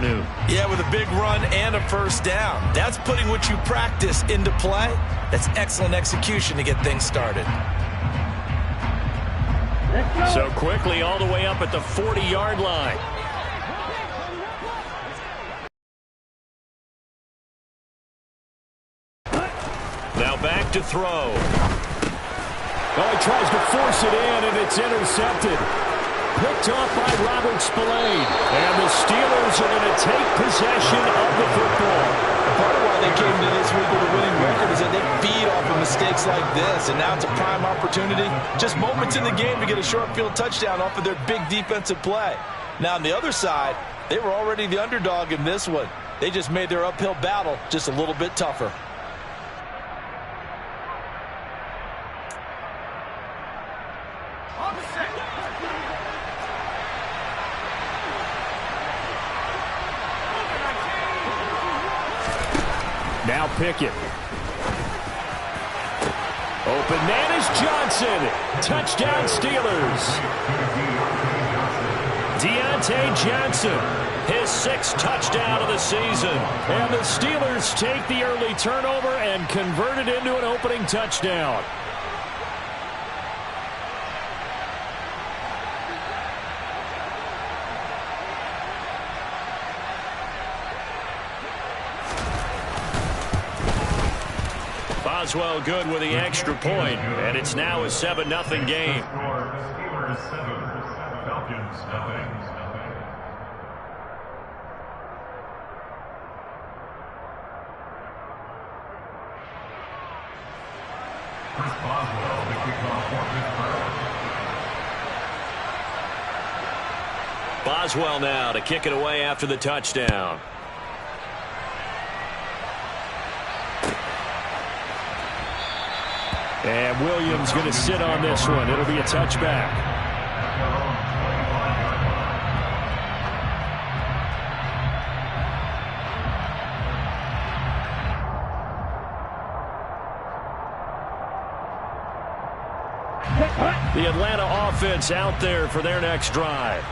afternoon. Yeah, with a big run and a first down. That's putting what you practice into play. That's excellent execution to get things started. So quickly all the way up at the 40-yard line. Now back to throw. Well, he tries to force it in, and it's intercepted. Picked off by Robert Spillane. And the Steelers are going to take possession of the football. Part of why they came to this week with a winning record is that they feed off of mistakes like this, and now it's a prime opportunity. Just moments in the game to get a short field touchdown off of their big defensive play. Now, on the other side, they were already the underdog in this one. They just made their uphill battle just a little bit tougher. Now Pickett. Open man is Johnson. Touchdown Steelers. Deontay Johnson, his 6th touchdown of the season. And the Steelers take the early turnover and convert it into an opening touchdown. Boswell good with the extra point, and it's now a 7-0 game. Steelers 7, Falcons nothing. Chris Boswell, the kickoff for Pittsburgh. Boswell now to kick it away after the touchdown. And Williams going to sit on this one. It'll be a touchback. The Atlanta offense out there for their next drive.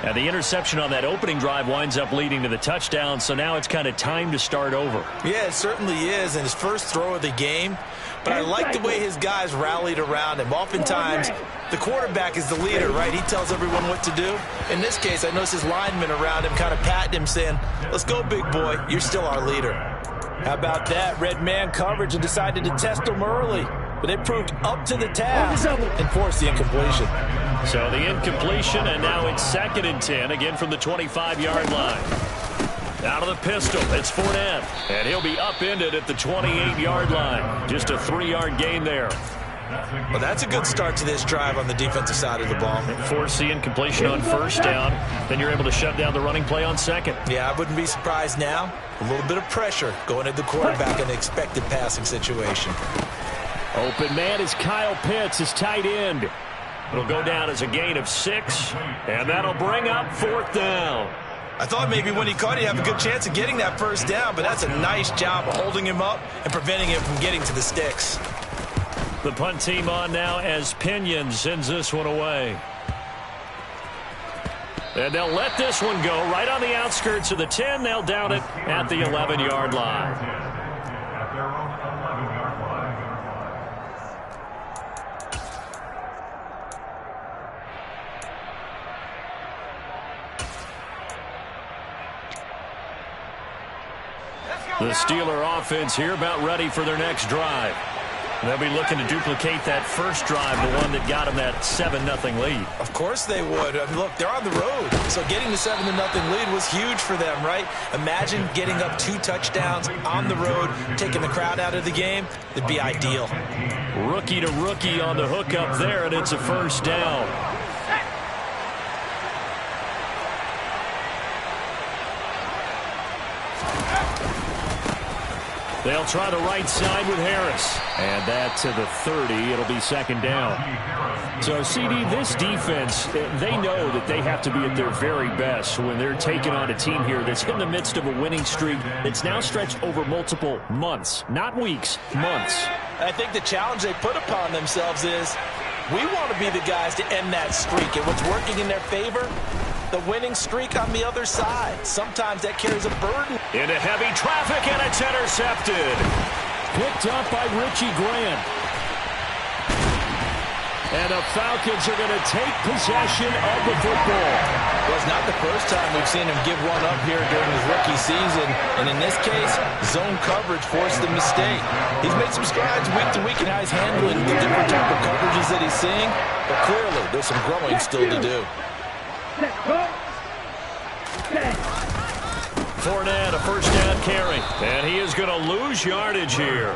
And the interception on that opening drive winds up leading to the touchdown, so now it's kind of time to start over. Yeah, it certainly is, and his first throw of the game. But I like the way his guys rallied around him. Oftentimes, the quarterback is the leader, right? He tells everyone what to do. In this case, I noticed his linemen around him kind of patting him, saying, let's go, big boy. You're still our leader. How about that? Red man coverage and decided to test him early. But they proved up to the task and forced the incompletion. So the incompletion, and now it's 2nd and 10, again from the 25-yard line. Out of the pistol, it's Fournette, and he'll be upended at the 28-yard line. Just a 3-yard gain there. Well, that's a good start to this drive on the defensive side of the ball. Force the incompletion on first down, then you're able to shut down the running play on 2nd. Yeah, I wouldn't be surprised now. A little bit of pressure going at the quarterback in the expected passing situation. Open man is Kyle Pitts, his tight end. It'll go down as a gain of 6, and that'll bring up 4th down. I thought maybe when he caught it, he'd have a good chance of getting that first down, but that's a nice job of holding him up and preventing him from getting to the sticks. The punt team on now as Pinion sends this one away. And they'll let this one go right on the outskirts of the 10. They'll down it at the 11-yard line. At their own 11-yard line. The Steeler offense here about ready for their next drive. They'll be looking to duplicate that first drive, the one that got them that 7-0 lead. Of course they would. I mean, look, they're on the road, so getting the 7-0 lead was huge for them, right? Imagine getting up 2 touchdowns on the road, taking the crowd out of the game. It'd be ideal. Rookie to rookie on the hook up there, and it's a first down. They'll try the right side with Harris. And that to the 30. It'll be 2nd down. So, CD, this defense, they know that they have to be at their very best when they're taking on a team here that's in the midst of a winning streak that's now stretched over multiple months. Not weeks, months. I think the challenge they put upon themselves is we want to be the guys to end that streak. And what's working in their favor, the winning streak on the other side. Sometimes that carries a burden. Into heavy traffic, and it's intercepted. Picked up by Richie Grant. And the Falcons are going to take possession of the football. Well, it's not the first time we've seen him give one up here during his rookie season. And in this case, zone coverage forced the mistake. He's made some strides week to week in how he's handling the different type of coverages that he's seeing. But clearly, there's some growing still to do. Fournette, a first down carry. And he is going to lose yardage here.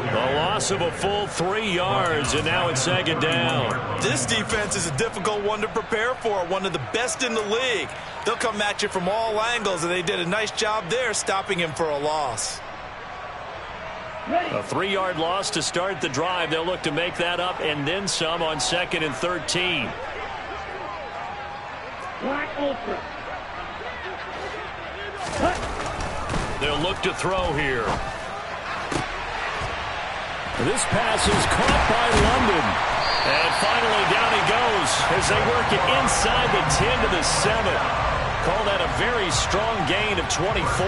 A loss of a full 3 yards, and now it's second down. This defense is a difficult one to prepare for, one of the best in the league. They'll come at you from all angles, and they did a nice job there stopping him for a loss. A 3-yard loss to start the drive. They'll look to make that up and then some on 2nd and 13. They'll look to throw here. This pass is caught by London. And finally down he goes as they work it inside the 10 to the 7. Call that a very strong gain of 24.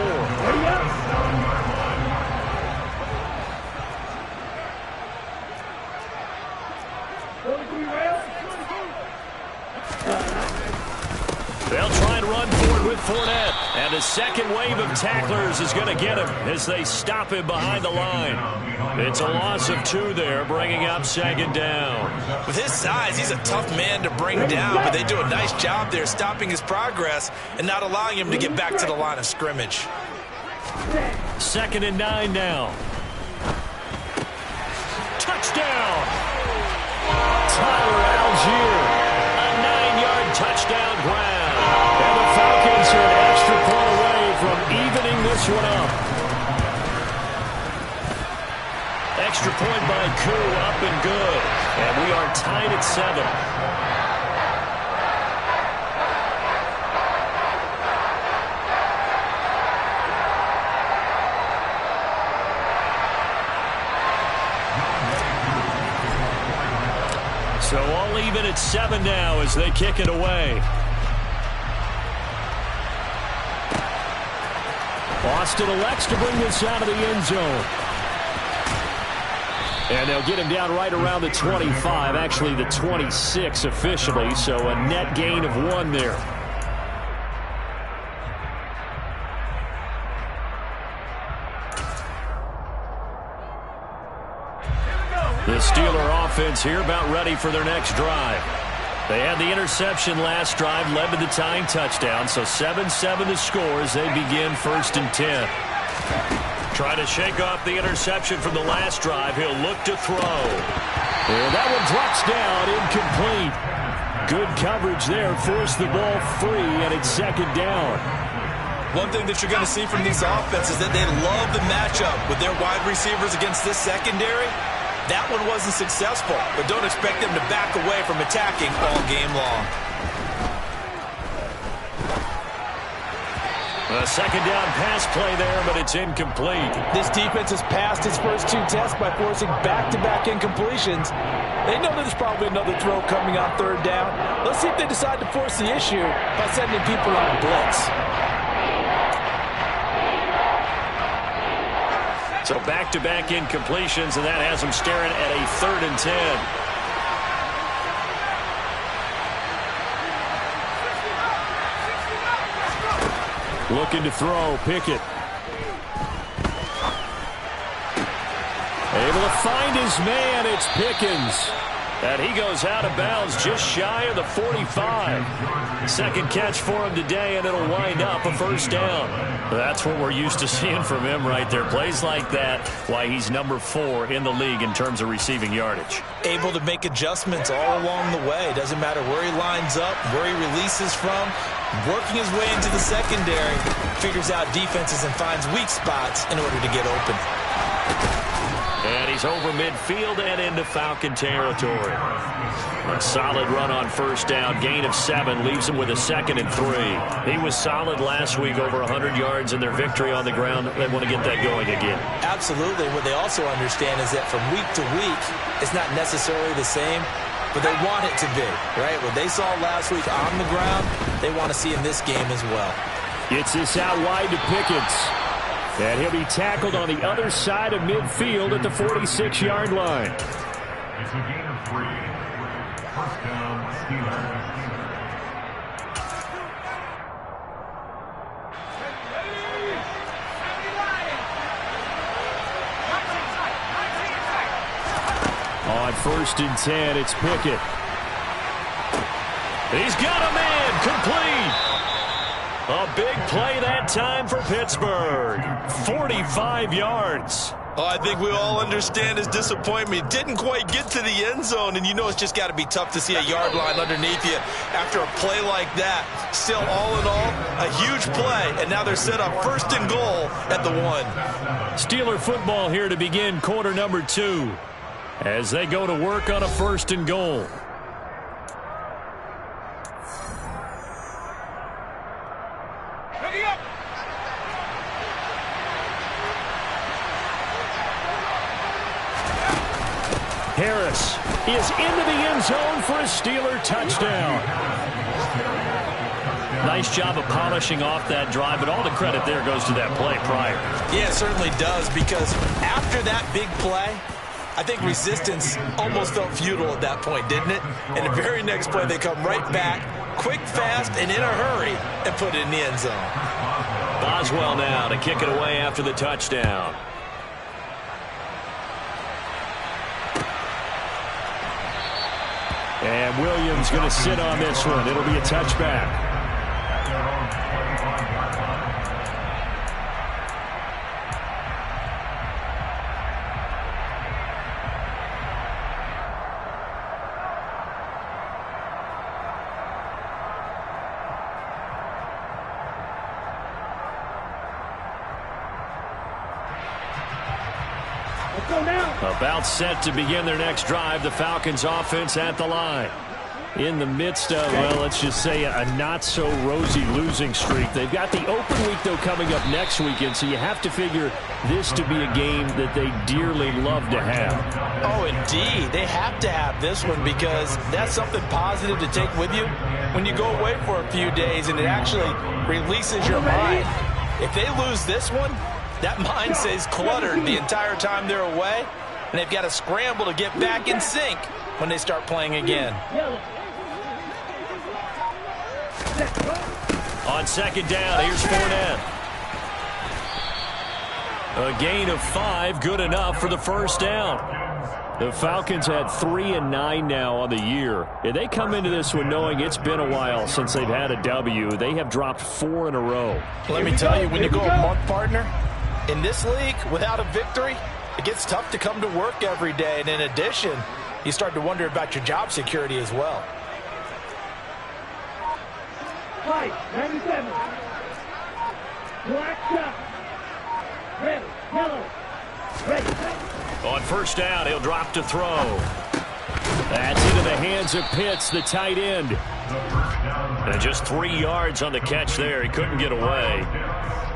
They'll try and run forward with Fournette. And a second wave of tacklers is going to get him as they stop him behind the line. It's a loss of 2 there, bringing up second down. With his size, he's a tough man to bring down, but they do a nice job there stopping his progress and not allowing him to get back to the line of scrimmage. 2nd and 9 now. Touchdown! Tyler Algier. A 9-yard touchdown grab. And the Falcons are an extra point away from evening this one up. Extra point by Koo, up and good. And we are tied at 7. So all even at 7 now as they kick it away. Austin elects to bring this out of the end zone. And they'll get him down right around the 25, actually the 26 officially, so a net gain of 1 there. The Steeler offense here about ready for their next drive. They had the interception last drive, led to the tying touchdown, so 7-7 the score as they begin 1st and 10. Trying to shake off the interception from the last drive. He'll look to throw. And that one drops down, incomplete. Good coverage there, forced the ball free, and it's second down. One thing that you're going to see from these offenses is that they love the matchup with their wide receivers against this secondary. That one wasn't successful, but don't expect them to back away from attacking all game long. A second down pass play there, but it's incomplete. This defense has passed its first 2 tests by forcing back-to-back incompletions. They know that there's probably another throw coming on 3rd down. Let's see if they decide to force the issue by sending people on a blitz. So back-to-back incompletions, and that has them staring at a 3rd and 10. Looking to throw, Pickett. Able to find his man, it's Pickens. And he goes out of bounds just shy of the 45. Second catch for him today, and it'll wind up a first down. That's what we're used to seeing from him right there. Plays like that, why he's number 4 in the league in terms of receiving yardage. Able to make adjustments all along the way. Doesn't matter where he lines up, where he releases from. Working his way into the secondary, figures out defenses and finds weak spots in order to get open. And he's over midfield and into Falcon territory. A solid run on first down. Gain of 7 leaves him with a 2nd and 3. He was solid last week, over 100 yards in their victory on the ground. They want to get that going again. Absolutely. What they also understand is that from week to week, it's not necessarily the same, but they want it to be, right? What they saw last week on the ground, they want to see in this game as well. Gets this out wide to Pickens. And he'll be tackled on the other side of midfield at the 46-yard line. It's a gain of 3. First down, Steelers. On 1st and 10, it's Pickett. He's got a man, complete. A big play that time for Pittsburgh. 45 yards. Oh, I think we all understand his disappointment. Didn't quite get to the end zone, and you know it's just got to be tough to see a yard line underneath you after a play like that. Still, all in all, a huge play, and now they're set up 1st and goal at the 1. Steeler football here to begin quarter number 2 as they go to work on a 1st and goal. Harris is into the end zone for a Steeler touchdown. Nice job of polishing off that drive, but all the credit there goes to that play prior. Yeah, it certainly does, because after that big play, I think resistance almost felt futile at that point, didn't it? And the very next play, they come right back, quick, fast, and in a hurry, and put it in the end zone. Boswell now to kick it away after the touchdown. And Williams going to sit on this one. It'll be a touchback. About set to begin their next drive, the Falcons offense at the line. In the midst of, well, let's just say a not-so-rosy losing streak. They've got the open week, though, coming up next weekend, so you have to figure this to be a game that they dearly love to have. Oh, indeed. They have to have this one, because that's something positive to take with you when you go away for a few days, and it actually releases your mind. If they lose this one, that mind stays cluttered the entire time they're away, and they've got to scramble to get back in sync when they start playing again. On 2nd down, here's Fournette. A gain of 5, good enough for the 1st down. The Falcons had 3-9 now on the year. And they come into this one knowing it's been a while since they've had a W. They have dropped 4 in a row. Let me tell you, when you go a month, partner, in this league without a victory, it gets tough to come to work every day. And in addition, you start to wonder about your job security as well. White, 97. Black shot. Red, yellow. Ready. On 1st down, he'll drop to throw. That's into the hands of Pitts, the tight end. And just 3 yards on the catch there. He couldn't get away.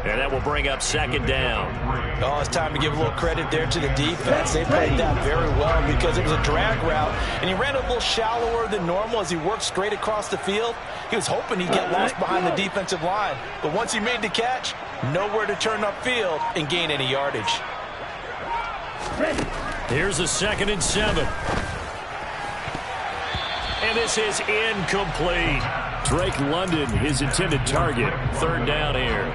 And that will bring up 2nd down. Oh, it's time to give a little credit there to the defense. They played that very well because it was a drag route, and he ran a little shallower than normal as he worked straight across the field. He was hoping he'd get lost behind the defensive line, but once he made the catch, nowhere to turn upfield and gain any yardage. Here's a 2nd and 7. And this is incomplete. Drake London, his intended target. 3rd down here.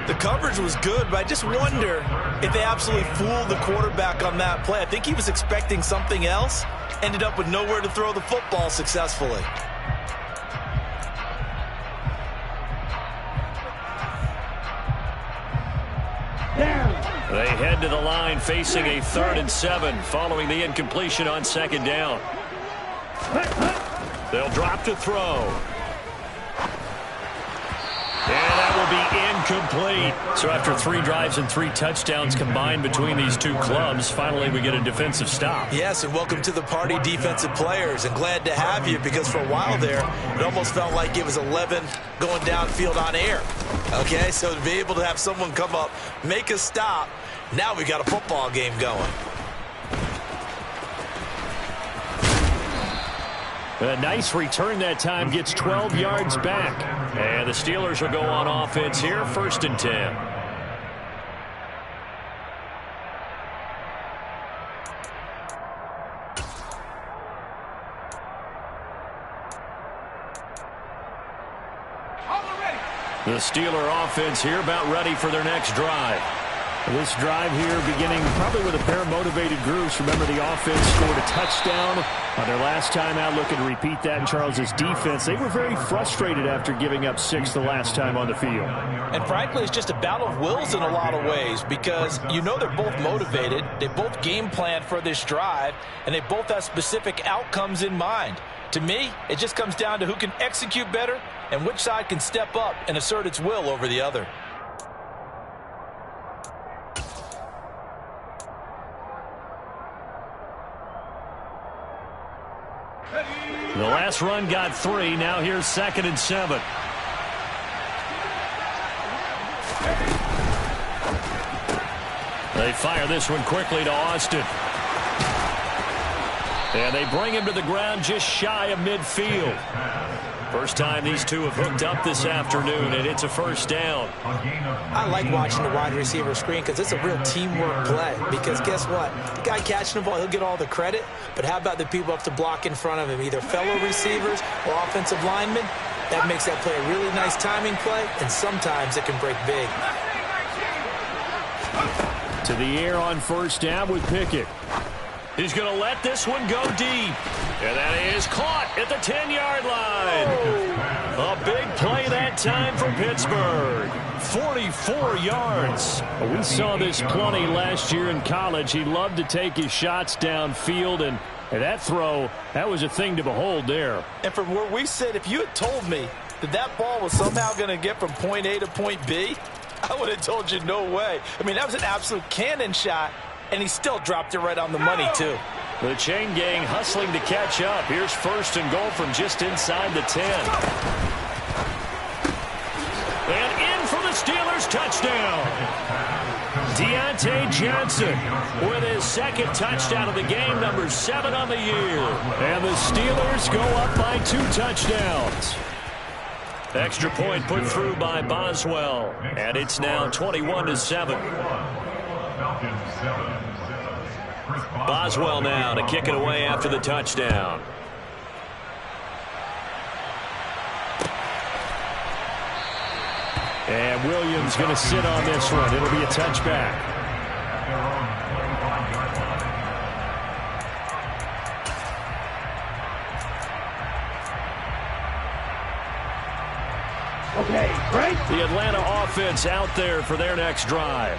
The coverage was good, but I just wonder if they absolutely fooled the quarterback on that play. I think he was expecting something else. Ended up with nowhere to throw the football successfully. They head to the line facing a 3rd and 7 following the incompletion on 2nd down. They'll drop to throw. And that will be incomplete. So after 3 drives and 3 touchdowns combined between these two clubs, finally we get a defensive stop. Yes, and welcome to the party, defensive players. And glad to have you, because for a while there, it almost felt like it was 11 going downfield on air. Okay, so to be able to have someone come up, make a stop, now we got a football game going. A nice return that time, gets 12 yards back. And the Steelers will go on offense here, 1st and 10. The Steeler offense here about ready for their next drive. This drive here beginning probably with a pair of motivated groups. Remember, the offense scored a touchdown on their last time out, looking to repeat that in Charles' defense. They were very frustrated after giving up 6 the last time on the field. And frankly, it's just a battle of wills in a lot of ways because you know they're both motivated. They both game planned for this drive, and they both have specific outcomes in mind. To me, it just comes down to who can execute better and which side can step up and assert its will over the other. The last run got 3. Now here's 2nd and 7. They fire this one quickly to Austin. And they bring him to the ground just shy of midfield. First time these two have hooked up this afternoon, and it's a 1st down. I like watching the wide receiver screen because it's a real teamwork play. Because guess what? The guy catching the ball, he'll get all the credit. But how about the people up to block in front of him, either fellow receivers or offensive linemen? That makes that play a really nice timing play, and sometimes it can break big. To the air on 1st down with Pickett. He's going to let this one go deep. And that is caught at the 10-yard line. A big play that time for Pittsburgh. 44 yards. We saw this plenty last year in college. He loved to take his shots downfield, and that throw, that was a thing to behold there. And from where we sit, if you had told me that that ball was somehow going to get from point A to point B, I would have told you no way. I mean, that was an absolute cannon shot. And he still dropped it right on the money, too. The chain gang hustling to catch up. Here's 1st and goal from just inside the 10. And in for the Steelers, touchdown. Deontay Johnson with his 2nd touchdown of the game, number 7 on the year. And the Steelers go up by 2 touchdowns. Extra point put through by Boswell. And it's now 21-7. Boswell now to kick it away after the touchdown. And Williams going to sit on this one. It'll be a touchback. Okay, break. The Atlanta offense out there for their next drive.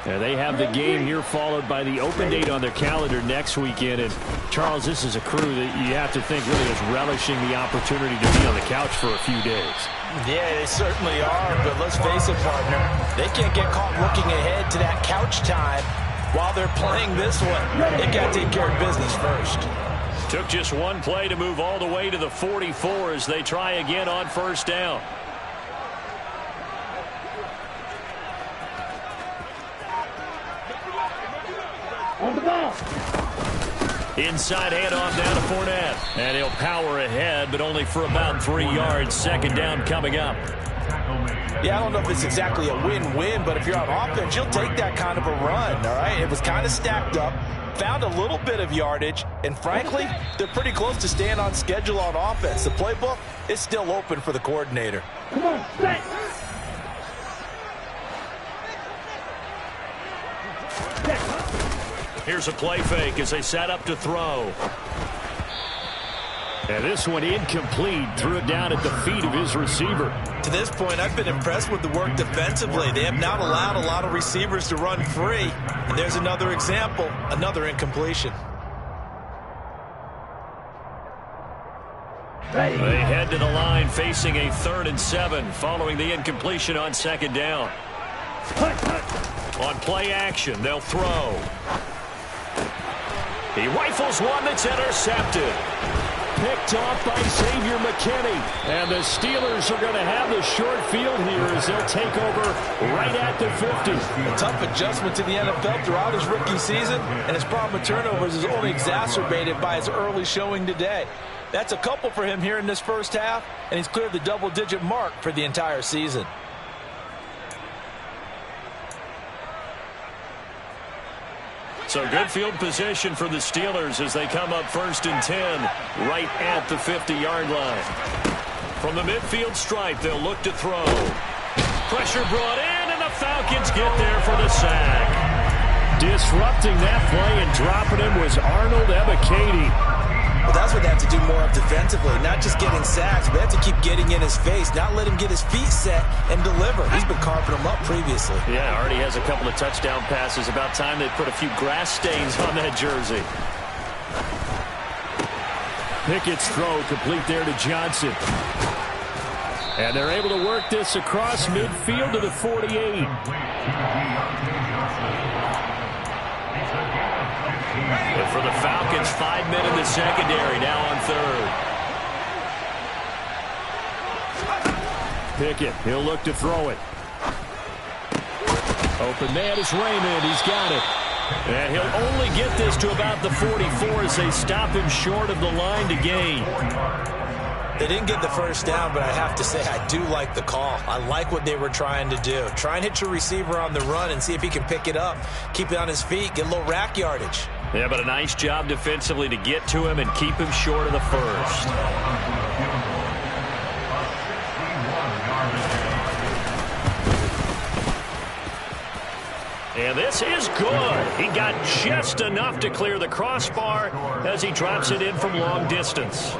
And they have the game here followed by the open date on their calendar next weekend. And, Charles, this is a crew that you have to think really is relishing the opportunity to be on the couch for a few days. Yeah, they certainly are. But let's face it, partner, they can't get caught looking ahead to that couch time while they're playing this one. They got to take care of business first. Took just one play to move all the way to the 44 as they try again on 1st down. On the ball. Inside handoff down to Fournette. And he'll power ahead, but only for about 3 yards. 2nd down coming up. Yeah, I don't know if it's exactly a win-win, but if you're on offense, you'll take that kind of a run, all right? It was kind of stacked up, found a little bit of yardage, and frankly, they're pretty close to staying on schedule on offense. The playbook is still open for the coordinator. Come on, set. Here's a play fake as they set up to throw. And this one incomplete. Threw it down at the feet of his receiver. To this point, I've been impressed with the work defensively. They have not allowed a lot of receivers to run free. And there's another example, another incompletion. Ready. They head to the line facing a 3rd and 7 following the incompletion on 2nd down. On play action, they'll throw. He rifles one that's intercepted. Picked off by Xavier McKinney. And the Steelers are going to have the short field here as they'll take over right at the 50. A tough adjustment to the NFL throughout his rookie season, and his problem with turnovers is only exacerbated by his early showing today. That's a couple for him here in this first half, and he's cleared the double-digit mark for the entire season. So good field position for the Steelers as they come up 1st and 10 right at the 50-yard line. From the midfield stripe, they'll look to throw. Pressure brought in, and the Falcons get there for the sack. Disrupting that play and dropping him was Arnold Ebiketie. Well, that's what they have to do more of defensively, not just getting sacks, but they have to keep getting in his face, not let him get his feet set and deliver. He's been carving them up previously. Yeah, already has a couple of touchdown passes. About time they put a few grass stains on that jersey. Pickett's throw complete there to Johnson. And they're able to work this across midfield to the 48. And for the Falcons, 5 men in the secondary, now on 3rd. Pickett, he'll look to throw it. Open man is Raymond. He's got it. And he'll only get this to about the 44 as they stop him short of the line to gain. They didn't get the first down, but I have to say I do like the call. I like what they were trying to do. Try and hit your receiver on the run and see if he can pick it up. Keep it on his feet, get a little rack yardage. Yeah, but a nice job defensively to get to him and keep him short of the first. And this is good. He got just enough to clear the crossbar as he drops it in from long distance.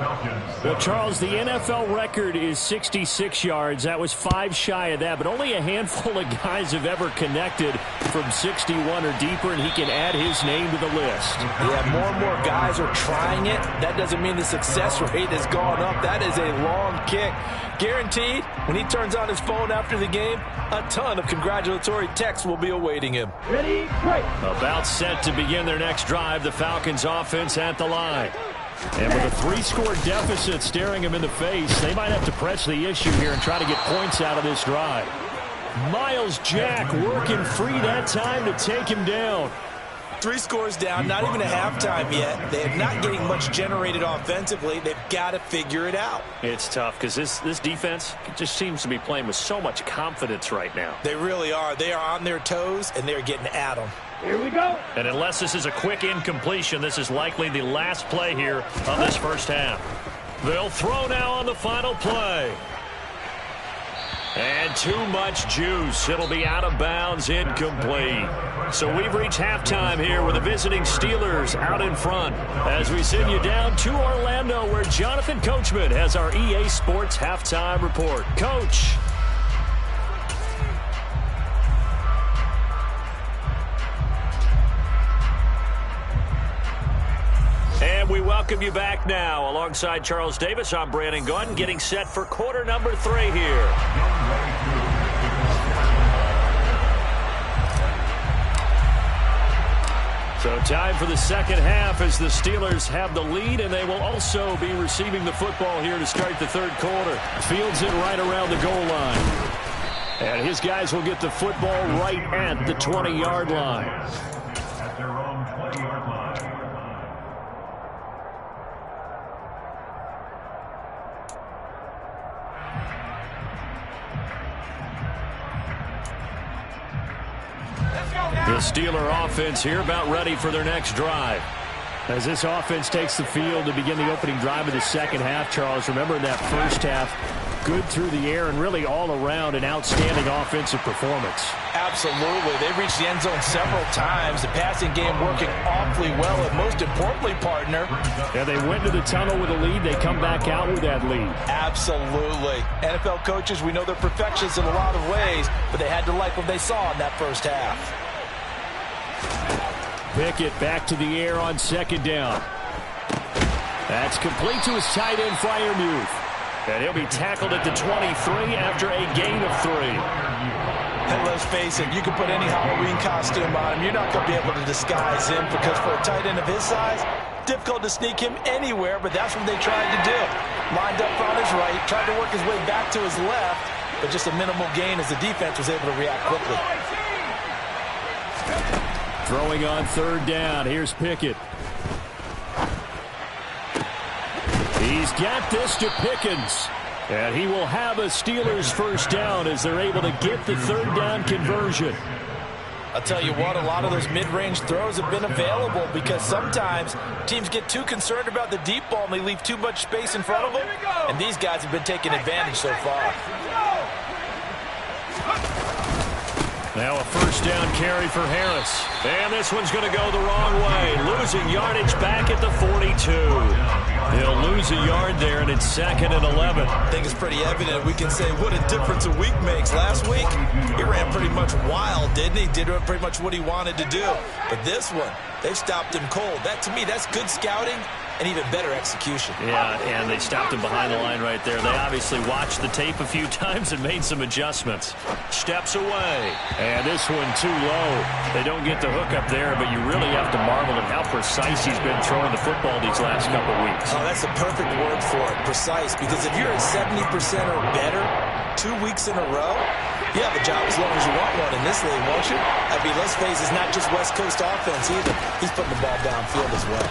Well, Charles, the NFL record is 66 yards. That was 5 shy of that, but only a handful of guys have ever connected from 61 or deeper, and he can add his name to the list. Yeah, more and more guys are trying it. That doesn't mean the success rate has gone up. That is a long kick. Guaranteed, when he turns on his phone after the game, a ton of congratulatory texts will be awaiting him. Ready, break. About set to begin their next drive, the Falcons offense at the line. And with a 3-score deficit staring him in the face, they might have to press the issue here and try to get points out of this drive. Myles Jack working free that time to take him down. 3 scores down, not even a halftime yet. They are not getting much generated offensively. They've got to figure it out. It's tough because this defense just seems to be playing with so much confidence right now. They really are. They are on their toes, and they're getting at them. Here we go. And unless this is a quick incompletion, this is likely the last play here of this first half. They'll throw now on the final play. And too much juice. It'll be out of bounds, incomplete. So we've reached halftime here with the visiting Steelers out in front as we send you down to Orlando where Jonathan Coachman has our EA Sports halftime report. Coach. And we welcome you back now. Alongside Charles Davis, I'm Brandon Gunn, getting set for quarter number 3 here. So time for the second half as the Steelers have the lead, and they will also be receiving the football here to start the third quarter. Fields it right around the goal line. And his guys will get the football right at the 20-yard line. At their own 20-yard line. The Steeler offense here about ready for their next drive. As this offense takes the field to begin the opening drive of the second half, Charles, remember in that first half, good through the air and really all around an outstanding offensive performance. Absolutely. They've reached the end zone several times. The passing game working awfully well, and most importantly, partner. Yeah, they went to the tunnel with a lead. They come back out with that lead. Absolutely. NFL coaches, we know they're perfectionists in a lot of ways, but they had to like what they saw in that first half. Pickett back to the air on second down. That's complete to his tight end, Freiermuth. And he'll be tackled at the 23 after a gain of 3. And let's face it, you can put any Halloween costume on him. You're not going to be able to disguise him because for a tight end of his size, difficult to sneak him anywhere, but that's what they tried to do. Lined up on his right, tried to work his way back to his left, but just a minimal gain as the defense was able to react quickly. Throwing on third down. Here's Pickett. He's got this to Pickens. And he will have a Steelers first down as they're able to get the third down conversion. I'll tell you what, a lot of those mid-range throws have been available because sometimes teams get too concerned about the deep ball and they leave too much space in front of them. And these guys have been taking advantage so far. Now a first down carry for Harris. And this one's going to go the wrong way. Losing yardage back at the 42. He'll lose a yard there, and it's 2nd and 11. I think it's pretty evident. We can say what a difference a week makes. Last week, he ran pretty much wild, didn't he? Did pretty much what he wanted to do. But this one, they've stopped him cold. That, to me, that's good scouting and even better execution. Yeah, and they stopped him behind the line right there. They obviously watched the tape a few times and made some adjustments. Steps away. And this one too low. They don't get the hook up there, but you really have to marvel at how precise he's been throwing the football these last couple weeks. Oh, that's a perfect word for it, precise, because if you're at 70% or better 2 weeks in a row, you have a job as long as you want one in this league, won't you? I mean, let's face it, it's not just West Coast offense either. He's putting the ball downfield as well.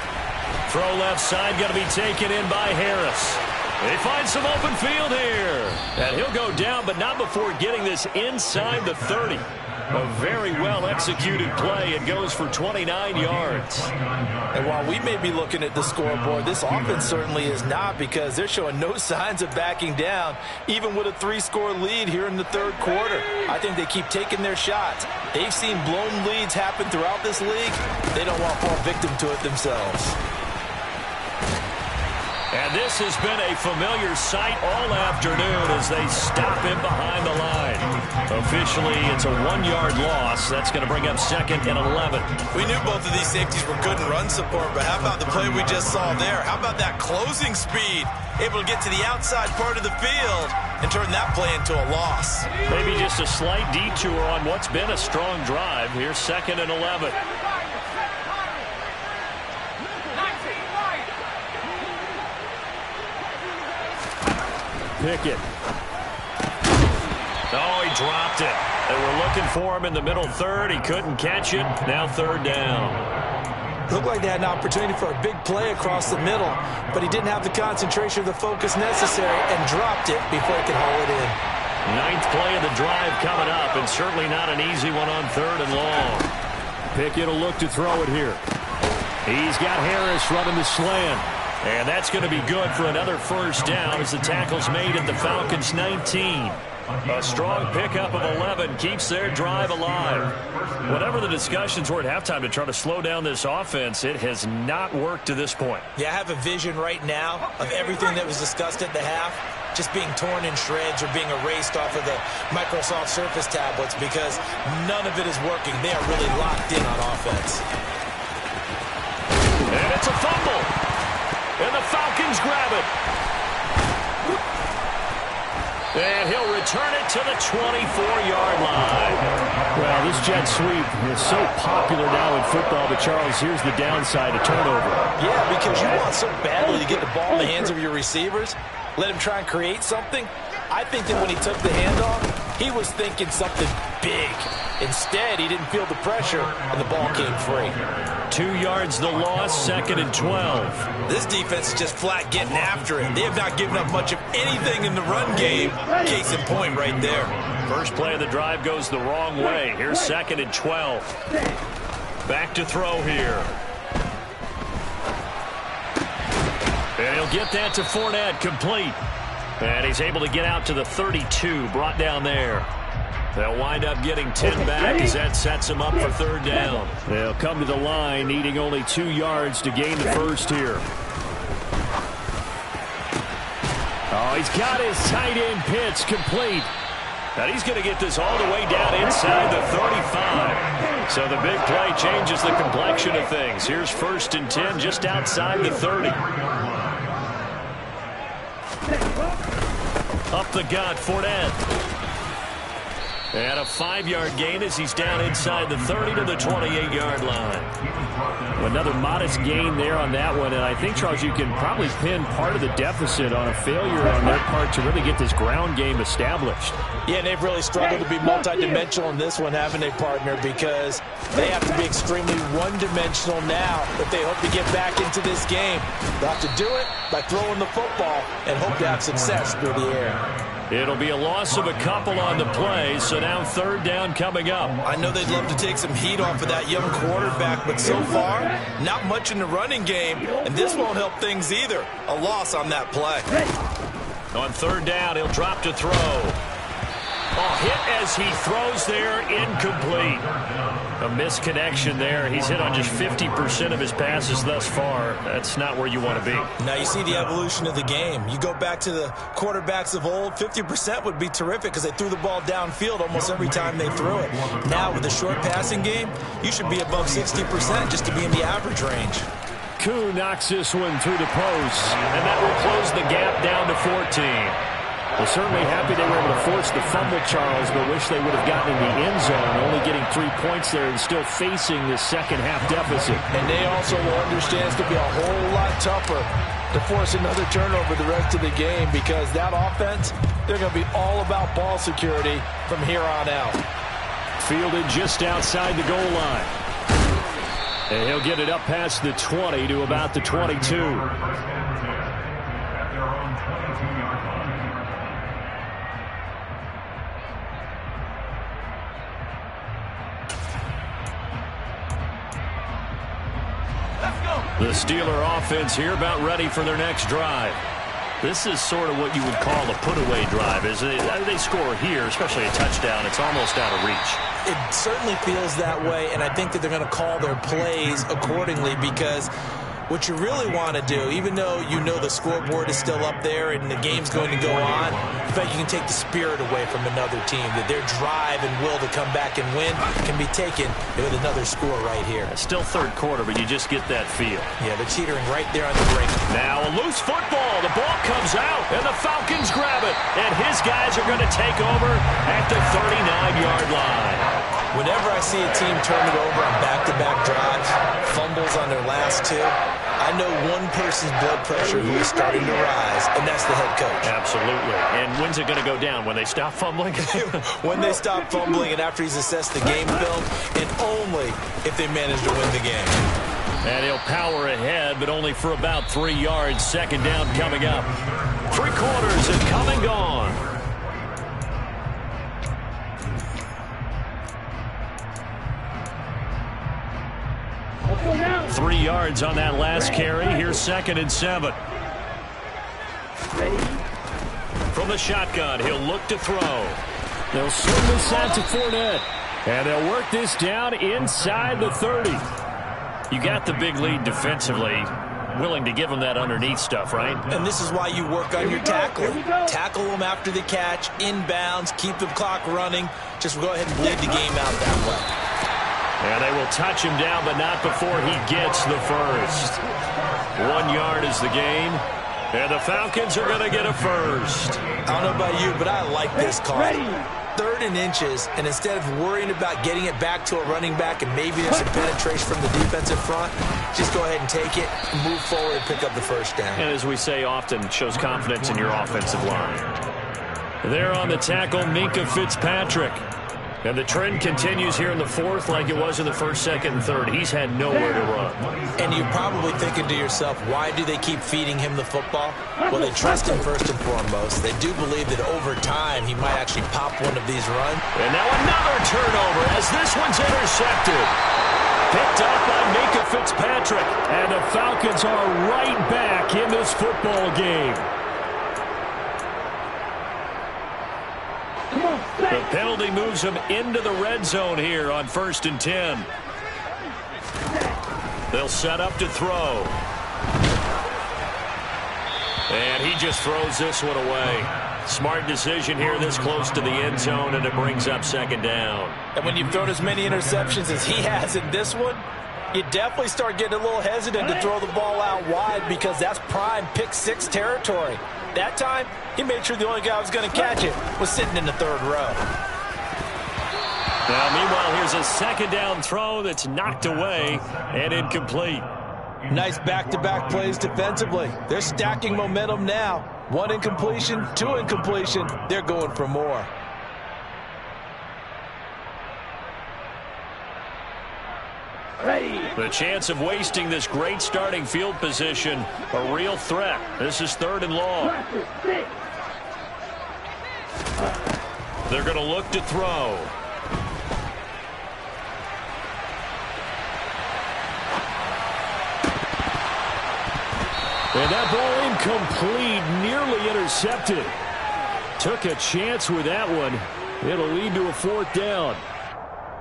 Throw left side, going to be taken in by Harris. They find some open field here. And he'll go down, but not before getting this inside the 30. A very well-executed play. It goes for 29 yards. And while we may be looking at the scoreboard, this offense certainly is not, because they're showing no signs of backing down, even with a 3-score lead here in the third quarter. I think they keep taking their shots. They've seen blown leads happen throughout this league. They don't want to fall victim to it themselves. And this has been a familiar sight all afternoon as they stop him behind the line. Officially, it's a 1-yard loss. That's going to bring up 2nd and 11. We knew both of these safeties were good in run support, but how about the play we just saw there? How about that closing speed? Able to get to the outside part of the field and turn that play into a loss. Maybe just a slight detour on what's been a strong drive. Here's 2nd and 11. Pickett. Oh, he dropped it. They were looking for him in the middle third. He couldn't catch it. Now third down. Looked like they had an opportunity for a big play across the middle, but he didn't have the concentration or the focus necessary and dropped it before he could haul it in. 9th play of the drive coming up, and certainly not an easy one on 3rd and long. Pickett will look to throw it here. He's got Harris running the slant. And that's going to be good for another first down as the tackle's made at the Falcons' 19. A strong pickup of 11 keeps their drive alive. Whatever the discussions were at halftime to try to slow down this offense, it has not worked to this point. Yeah, I have a vision right now of everything that was discussed at the half just being torn in shreds or being erased off of the Microsoft Surface tablets, because none of it is working. They are really locked in on offense. And it's a fumble. And the Falcons grab it. And he'll return it to the 24-yard line. Well, this jet sweep is so popular now in football, but Charles, here's the downside, a turnover. Yeah, because you want so badly to get the ball in the hands of your receivers, let him try and create something. I think that when he took the handoff, he was thinking something big. Instead, he didn't feel the pressure, and the ball came free. 2 yards the loss, 2nd and 12. This defense is just flat getting after it. They have not given up much of anything in the run game. Case in point right there. First play of the drive goes the wrong way. Here's 2nd and 12. Back to throw here. And he'll get that to Fournette, complete. And he's able to get out to the 32, brought down there. They'll wind up getting 10 back as that sets them up for third down. They'll come to the line, needing only 2 yards to gain the first here. Oh, he's got his tight end Pitts complete. And he's going to get this all the way down inside the 35. So the big play changes the complexion of things. Here's 1st and 10 just outside the 30. Up the gut, Fournette. And a 5-yard gain as he's down inside the 30 to the 28-yard line. Another modest gain there on that one. And I think, Charles, you can probably pin part of the deficit on a failure on their part to really get this ground game established. Yeah, and they've really struggled to be multidimensional in this one, haven't they, partner? Because they have to be extremely one-dimensional now if they hope to get back into this game. They'll have to do it by throwing the football and hope to have success through the air. It'll be a loss of a couple on the play, so now 3rd down coming up. I know they'd love to take some heat off of that young quarterback, but so far, not much in the running game, and this won't help things either. A loss on that play. On 3rd down, he'll drop to throw. Hit as he throws there, incomplete. A misconnection there. He's hit on just 50% of his passes thus far. That's not where you want to be. Now you see the evolution of the game. You go back to the quarterbacks of old, 50% would be terrific because they threw the ball downfield almost every time they threw it. Now with the short passing game, you should be above 60% just to be in the average range. Koo knocks this one through the post, and that will close the gap down to 14. They're certainly happy they were able to force the fumble, Charles, but wish they would have gotten in the end zone, only getting 3 points there and still facing this second-half deficit. And they also will understand it's going to be a whole lot tougher to force another turnover the rest of the game because that offense, they're going to be all about ball security from here on out. Fielded just outside the goal line. And he'll get it up past the 20 to about the 22. The Steeler offense here about ready for their next drive. This is sort of what you would call a put-away drive. They score here, especially a touchdown. It's almost out of reach. It certainly feels that way, and I think that they're going to call their plays accordingly because what you really want to do, even though you know the scoreboard is still up there and the game's going to go on, I bet you can take the spirit away from another team, that their drive and will to come back and win can be taken with another score right here. It's still 3rd quarter, but you just get that feel. Yeah, they're teetering right there on the brink. Now a loose football. The ball comes out, and the Falcons grab it. And his guys are going to take over at the 39-yard line. Whenever I see a team turn it over on back-to-back drives, fumbles on their last 2, I know one person's blood pressure who is starting to rise, and that's the head coach. Absolutely. And when's it going to go down? When they stop fumbling? When they stop fumbling and after he's assessed the game film, and only if they manage to win the game. And he'll power ahead, but only for about 3 yards. 2nd down coming up. 3 quarters have come and gone. 3 yards on that last carry. Here's 2nd and 7. From the shotgun, he'll look to throw. They'll swing this out to Fournette. And they'll work this down inside the 30. You got the big lead defensively. Willing to give them that underneath stuff, right? And this is why you work on your tackling. Tackle them after the catch, inbounds, keep the clock running. Just go ahead and bleed the game out that way. And they will touch him down, but not before he gets the first. 1 yard is the gain. And the Falcons are going to get a first. I don't know about you, but I like this call. 3rd and inches, and instead of worrying about getting it back to a running back and maybe there's some penetration from the defensive front, just go ahead and take it, move forward, and pick up the first down. And as we say often, shows confidence in your offensive line. There on the tackle, Minkah Fitzpatrick. And the trend continues here in the 4th like it was in the 1st, 2nd, and 3rd. He's had nowhere to run. And you're probably thinking to yourself, why do they keep feeding him the football? Well, they trust him first and foremost. They do believe that over time he might actually pop one of these runs. And now another turnover as this one's intercepted. Picked up by Minkah Fitzpatrick. And the Falcons are right back in this football game. The penalty moves him into the red zone here on 1st and 10. They'll set up to throw. And he just throws this one away. Smart decision here this close to the end zone, and it brings up 2nd down. And when you've thrown as many interceptions as he has in this one, you definitely start getting a little hesitant to throw the ball out wide because that's prime pick-6 territory. That time, he made sure the only guy who was going to catch it was sitting in the 3rd row. Now, meanwhile, here's a second down throw that's knocked away and incomplete. Nice back-to-back plays defensively. They're stacking momentum now. 1 incompletion, 2 incompletion. They're going for more. Ready. The chance of wasting this great starting field position, a real threat. This is 3rd and long. Practice 6. They're going to look to throw. And that ball incomplete, nearly intercepted. Took a chance with that one. It'll lead to a 4th down.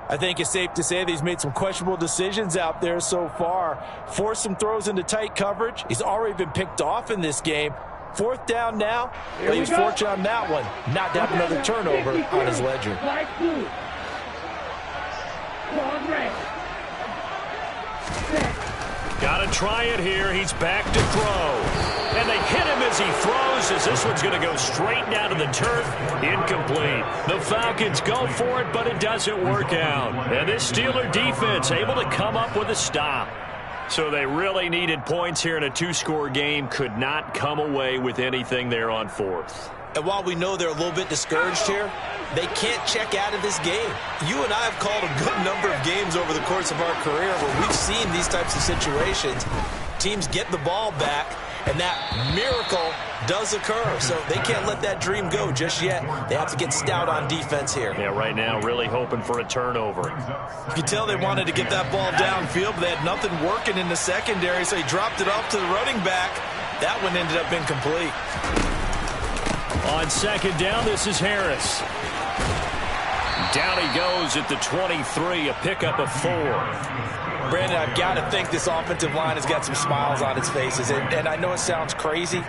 I think it's safe to say that he's made some questionable decisions out there so far. Forced some throws into tight coverage. He's already been picked off in this game. 4th down now, but he was fortunate on that one. Not to have another turnover on his ledger. Flag blue. Long red. Got to try it here. He's back to throw. And they hit him as he throws, as this one's going to go straight down to the turf. Incomplete. The Falcons go for it, but it doesn't work out. And this Steeler defense able to come up with a stop. So they really needed points here in a 2-score game. Could not come away with anything there on 4th. And while we know they're a little bit discouraged here, they can't check out of this game. You and I have called a good number of games over the course of our career where we've seen these types of situations. Teams get the ball back, and that miracle does occur. So they can't let that dream go just yet. They have to get stout on defense here. Yeah, right now really hoping for a turnover. You can tell they wanted to get that ball downfield, but they had nothing working in the secondary, so he dropped it off to the running back. That one ended up incomplete. On 2nd down, this is Harris. Down he goes at the 23, a pickup of 4. Brandon, I've got to think this offensive line has got some smiles on its faces. And I know it sounds crazy,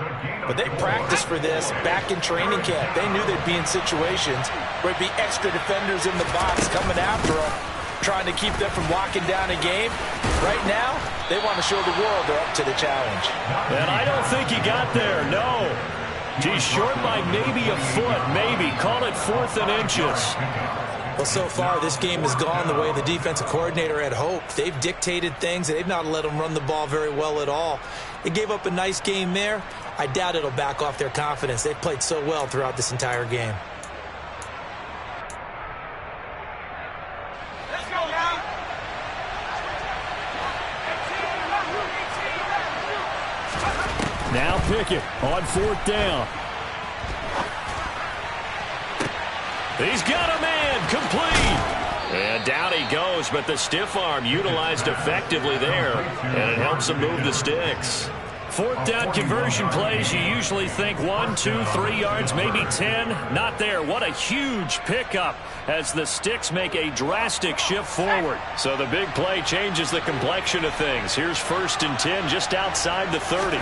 but they practiced for this back in training camp. They knew they'd be in situations where it'd be extra defenders in the box coming after them, trying to keep them from locking down a game. Right now, they want to show the world they're up to the challenge. And I don't think he got there, no. He's short by maybe a foot, maybe. Call it 4th and inches. Well, so far, this game has gone the way the defensive coordinator had hoped. They've dictated things. They've not let them run the ball very well at all. They gave up a nice game there. I doubt it'll back off their confidence. They've played so well throughout this entire game. Let's go now. Now Pickett on 4th down. He's got a man, complete. And down he goes, but the stiff arm utilized effectively there, and it helps him move the sticks. 4th down conversion plays, you usually think 1, 2, 3 yards, maybe 10. Not there. What a huge pickup as the sticks make a drastic shift forward. So the big play changes the complexion of things. Here's 1st and 10 just outside the 30.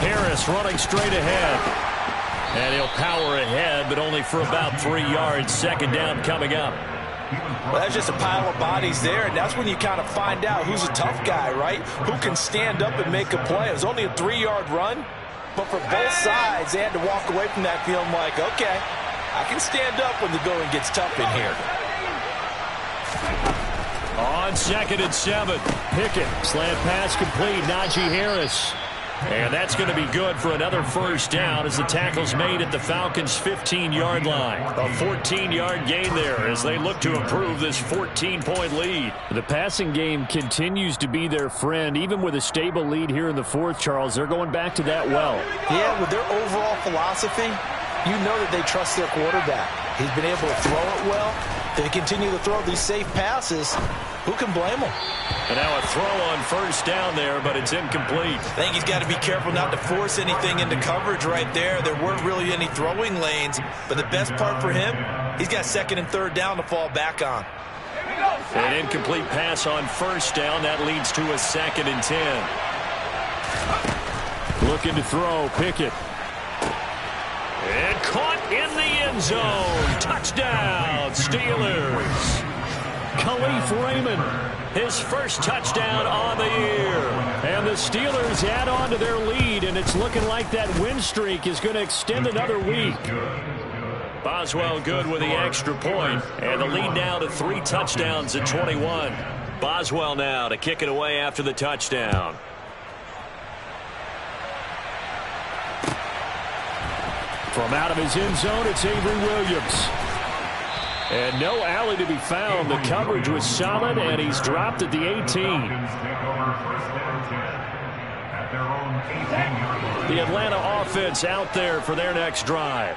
Harris running straight ahead. And he'll power ahead, but only for about 3 yards. 2nd down coming up. Well, that's just a pile of bodies there, and that's when you kind of find out who's a tough guy, right? Who can stand up and make a play. It was only a 3-yard run, but for both sides, they had to walk away from that feeling like, okay, I can stand up when the going gets tough in here. On 2nd and 7, Pickett. Slant pass complete, Najee Harris. And that's going to be good for another 1st down as the tackle's made at the Falcons' 15-yard line. A 14-yard gain there as they look to improve this 14-point lead. The passing game continues to be their friend. Even with a stable lead here in the 4th, Charles, they're going back to that well. Yeah, with their overall philosophy, you know that they trust their quarterback. He's been able to throw it well. They continue to throw these safe passes. Who can blame them? And now a throw on 1st down there, but it's incomplete. I think he's got to be careful not to force anything into coverage right there. There weren't really any throwing lanes, but the best part for him, he's got 2nd and 3rd down to fall back on. An incomplete pass on 1st down. That leads to a 2nd and 10. Looking to throw, Pickett. And caught in the end zone. Touchdown, Steelers. Khalif Raymond, his 1st touchdown on the year. And the Steelers add on to their lead, and it's looking like that win streak is going to extend another week. Boswell good with the extra point, and the lead now to 3 touchdowns at 21. Boswell now to kick it away after the touchdown. From out of his end zone, it's Avery Williams. And no alley to be found. The coverage was solid, and he's dropped at the 18. The Atlanta offense out there for their next drive.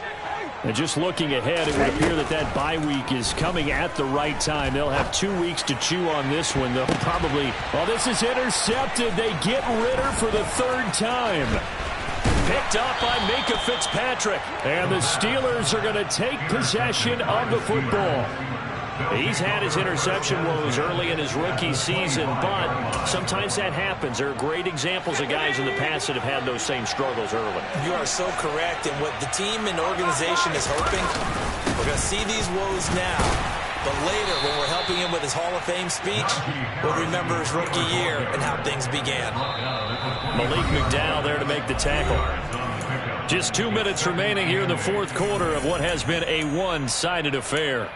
And just looking ahead, it would appear that that bye week is coming at the right time. They'll have 2 weeks to chew on this one. They'll probably, well, this is intercepted. They get Ritter for the 3rd time. Picked up by Minkah Fitzpatrick. And the Steelers are going to take possession of the football. He's had his interception woes early in his rookie season, but sometimes that happens. There are great examples of guys in the past that have had those same struggles early. You are so correct, and what the team and organization is hoping, we're going to see these woes now, but later when we're helping him with his Hall of Fame speech, we'll remember his rookie year and how things began. Malik McDowell there to make the tackle. Just 2 minutes remaining here in the 4th quarter of what has been a one-sided affair.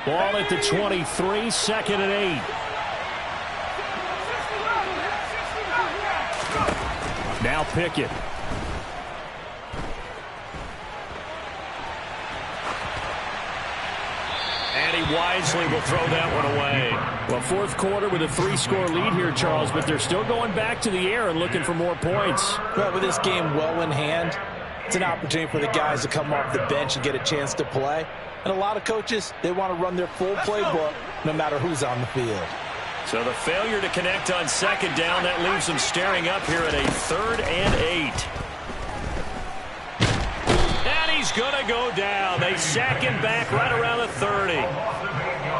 Ball at the 23, 2nd and 8. Now Pickett. And he wisely will throw that one away. Well, 4th quarter with a 3-score lead here, Charles, but they're still going back to the air and looking for more points. Well, with this game well in hand, it's an opportunity for the guys to come off the bench and get a chance to play. And a lot of coaches, they want to run their full playbook no matter who's on the field. So the failure to connect on 2nd down, that leaves them staring up here at a 3rd and 8. And he's going to go down. They sack him back right around the 30.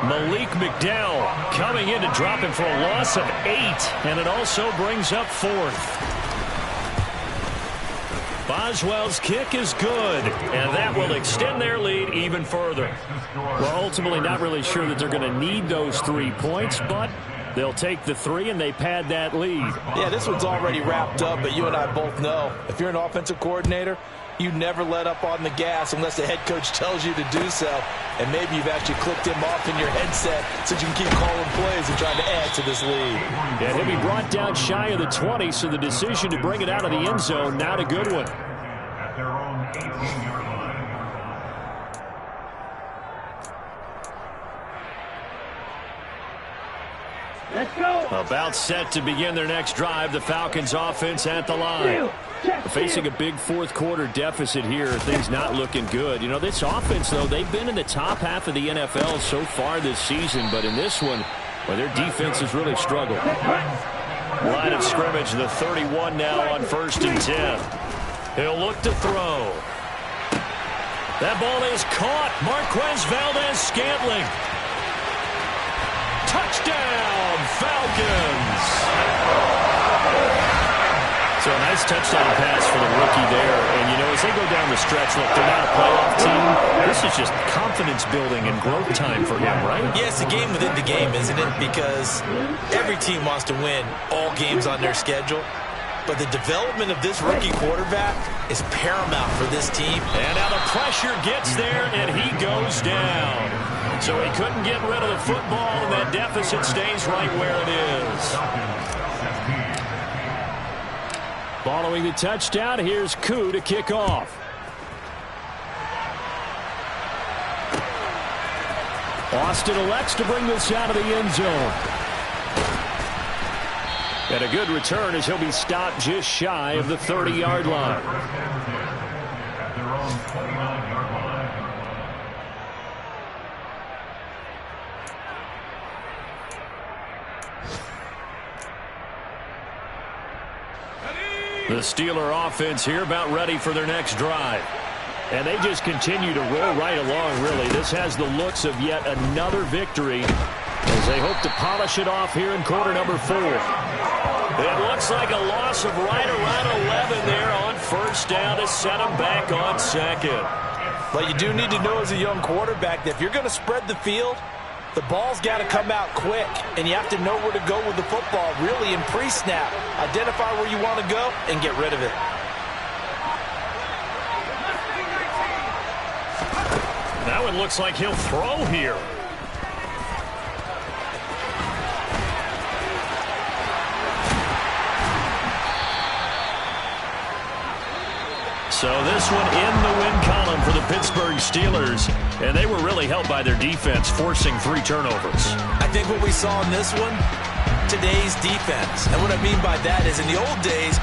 Malik McDowell coming in to drop him for a loss of 8. And it also brings up 4th. Boswell's kick is good, and that will extend their lead even further. Well, ultimately not really sure that they're going to need those 3 points, but they'll take the 3 and they pad that lead. Yeah, this one's already wrapped up, but you and I both know if you're an offensive coordinator, you never let up on the gas unless the head coach tells you to do so. And maybe you've actually clicked him off in your headset so you can keep calling plays and trying to add to this lead. And he'll be brought down shy of the 20, so the decision to bring it out of the end zone, not a good one. At their own 18-yard line. Let's go. About set to begin their next drive. The Falcons offense at the line. Facing a big 4th quarter deficit here. Things not looking good. You know, this offense, though, they've been in the top half of the NFL so far this season. But in this one, well, their defense has really struggled. Line of scrimmage, the 31 now on 1st and 10. He'll look to throw. That ball is caught. Marquez Valdes-Scantling. Touchdown, Falcons. So a nice touchdown pass for the rookie there. And, you know, as they go down the stretch, look, they're not a playoff team. This is just confidence building and growth time for him, right? Yeah, it's a game within the game, isn't it? Because every team wants to win all games on their schedule. But the development of this rookie quarterback is paramount for this team. And now the pressure gets there, and he goes down. So he couldn't get rid of the football, and that deficit stays right where it is. Following the touchdown, here's Koo to kick off. Austin elects to bring this out of the end zone. And a good return as he'll be stopped just shy of the 30-yard line. At their own 29-yard line. The Steeler offense here about ready for their next drive. And they just continue to roll right along, really. This has the looks of yet another victory as they hope to polish it off here in quarter number 4. It looks like a loss of right around 11 there on 1st down to set them back on 2nd. But you do need to know as a young quarterback that if you're going to spread the field, the ball's got to come out quick, and you have to know where to go with the football, really in pre-snap. Identify where you want to go and get rid of it. Now it looks like he'll throw here. So this one in the win column for the Pittsburgh Steelers. And they were really helped by their defense, forcing 3 turnovers. I think what we saw in this one, today's defense. And what I mean by that is in the old days,